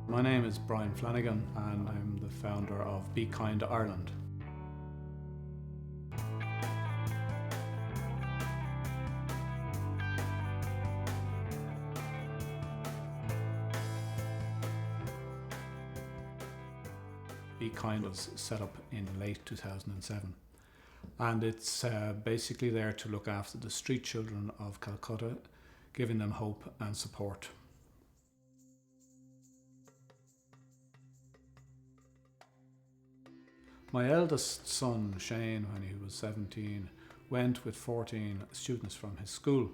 My name is Brian Flanagan and I'm the founder of Bekind Ireland. Bekind was set up in late 2007 and it's basically there to look after the street children of Calcutta, giving them hope and support. My eldest son, Shane, when he was 17, went with 14 students from his school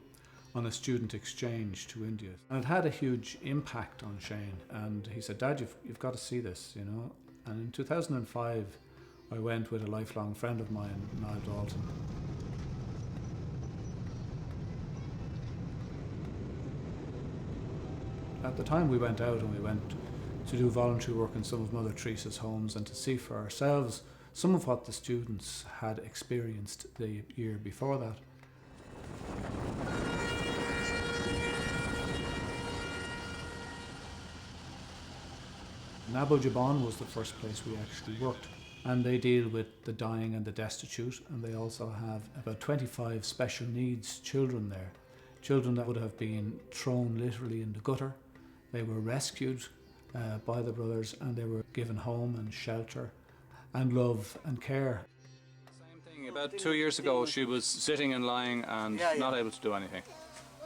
on a student exchange to India. And it had a huge impact on Shane, and he said, "Dad, you've got to see this, you know." And in 2005, I went with a lifelong friend of mine, Niall Dalton. At the time we went out and we went to do voluntary work in some of Mother Teresa's homes and to see for ourselves some of what the students had experienced the year before that. Nabo Jabon was the first place we actually worked, and they deal with the dying and the destitute, and they also have about 25 special needs children there, children that would have been thrown literally in the gutter. They were rescued by the brothers and they were given home and shelter and love and care. Same thing, about 2 years ago she was sitting and lying and not able to do anything.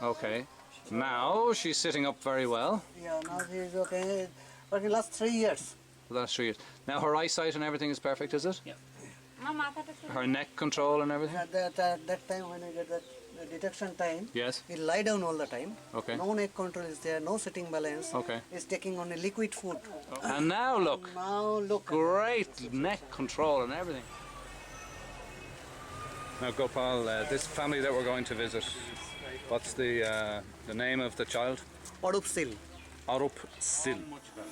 Okay, now she's sitting up very well. Yeah, now she's okay, but in the last 3 years. The last 3 years. Now her eyesight and everything is perfect, is it? Yeah. Her neck control and everything? At that time when we get that detection time, Yes. he lie down all the time. Okay. No neck control is there, no sitting balance. Okay. He's taking only liquid food. And now look, Now look. great neck control and everything. Now Gopal, this family that we're going to visit, what's the name of the child? Arup Sil. Arup Sil. Much better.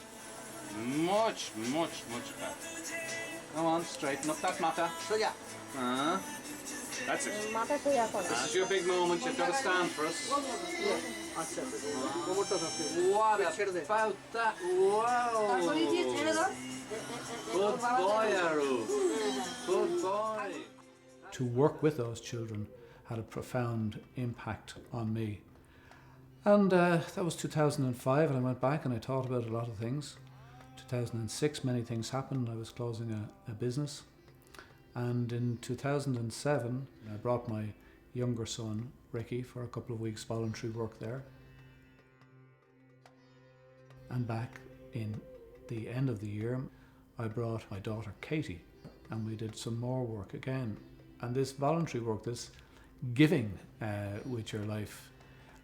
Go on, straighten up that matter. So yeah. That's it. This is your big moment, you've got to stand for us. What about that? Wow! Good boy, Arup. Good boy. To work with those children had a profound impact on me. And that was 2005, and I went back and I thought about a lot of things. 2006, many things happened. I was closing a business. And in 2007, I brought my younger son, Ricky, for a couple of weeks voluntary work there. And back in the end of the year, I brought my daughter, Katie, and we did some more work again. And this voluntary work, this giving with your life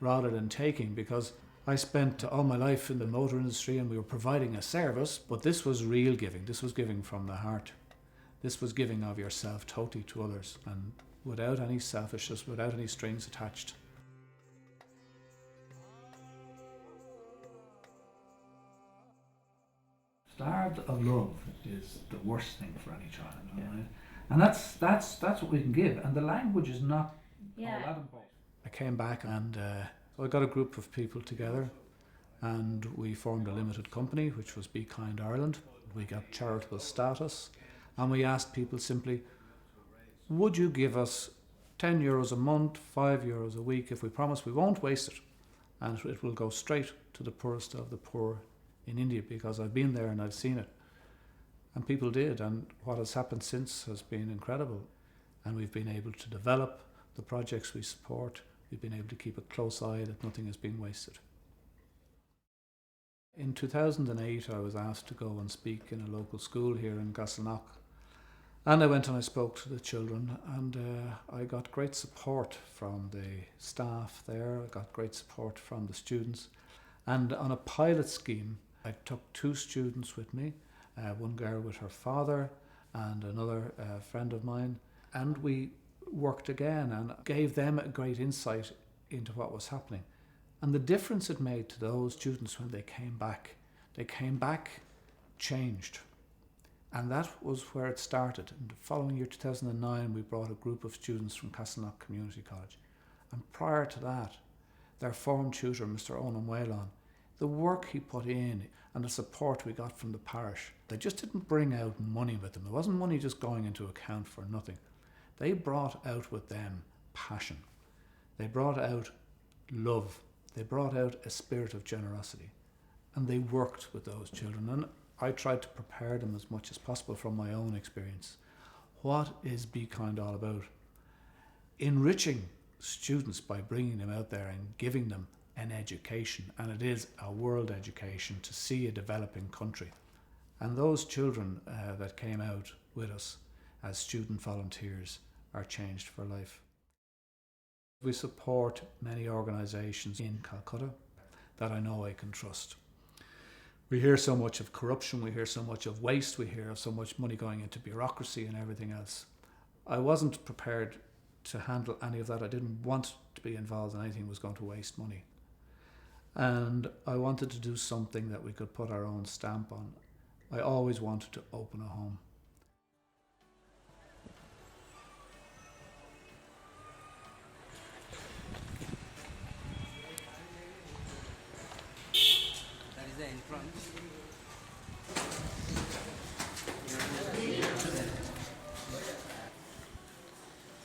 rather than taking, because I spent all my life in the motor industry and we were providing a service, but this was real giving. This was giving from the heart. This was giving of yourself totally to others and without any selfishness, without any strings attached. Starved of love is the worst thing for any child, right? And that's what we can give, and the language is not all that important. I came back and so I got a group of people together and we formed a limited company, which was Bekind Ireland. We got charitable status and we asked people simply, would you give us €10 a month, €5 a week if we promise we won't waste it and it will go straight to the poorest of the poor in India, because I've been there and I've seen it. And people did, and what has happened since has been incredible. And we've been able to develop the projects we support. We've been able to keep a close eye that nothing is being wasted. In 2008, I was asked to go and speak in a local school here in Gasselnock. And I went and I spoke to the children, and I got great support from the staff there. I got great support from the students. And on a pilot scheme, I took 2 students with me, one girl with her father and another friend of mine, and we worked again and gave them a great insight into what was happening. And the difference it made to those students when they came back changed. And that was where it started. In the following year, 2009, we brought a group of students from Castleknock Community College. And prior to that, their form tutor, Mr. Onan Whalon, the work he put in and the support we got from the parish, they just didn't bring out money with them. It wasn't money just going into account for nothing. They brought out with them passion. They brought out love. They brought out a spirit of generosity. And they worked with those children. And I tried to prepare them as much as possible from my own experience. What is Bekind all about? Enriching students by bringing them out there and giving them an education, and it is a world education to see a developing country. And those children that came out with us as student volunteers are changed for life. We support many organisations in Calcutta that I know I can trust. We hear so much of corruption, we hear so much of waste, we hear of so much money going into bureaucracy and everything else. I wasn't prepared to handle any of that. I didn't want to be involved in anything that was going to waste money. And I wanted to do something that we could put our own stamp on. I always wanted to open a home. That is the entrance.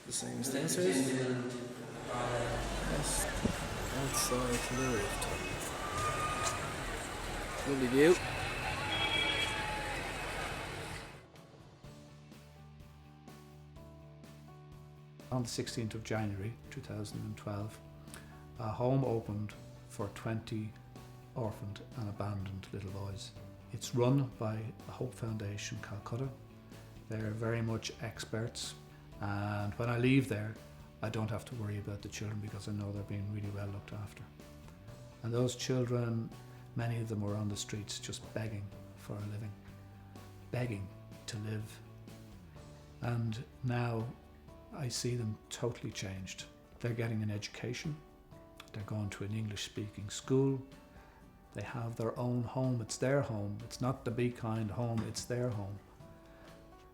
The same stairs. Yes. Outside to the rooftop. Lovely view. On the 16th of January 2012, a home opened for 20 orphaned and abandoned little boys. It's run by the Hope Foundation Calcutta. They're very much experts, and when I leave there, I don't have to worry about the children because I know they're being really well looked after. And those children, many of them were on the streets just begging for a living, begging to live. And now I see them totally changed. They're getting an education, they're going to an English-speaking school, they have their own home. It's their home. It's not the Bekind home, it's their home.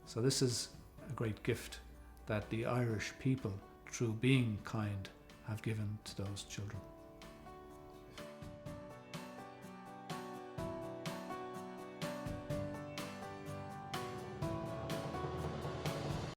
So this is a great gift that the Irish people, through being kind, have given to those children.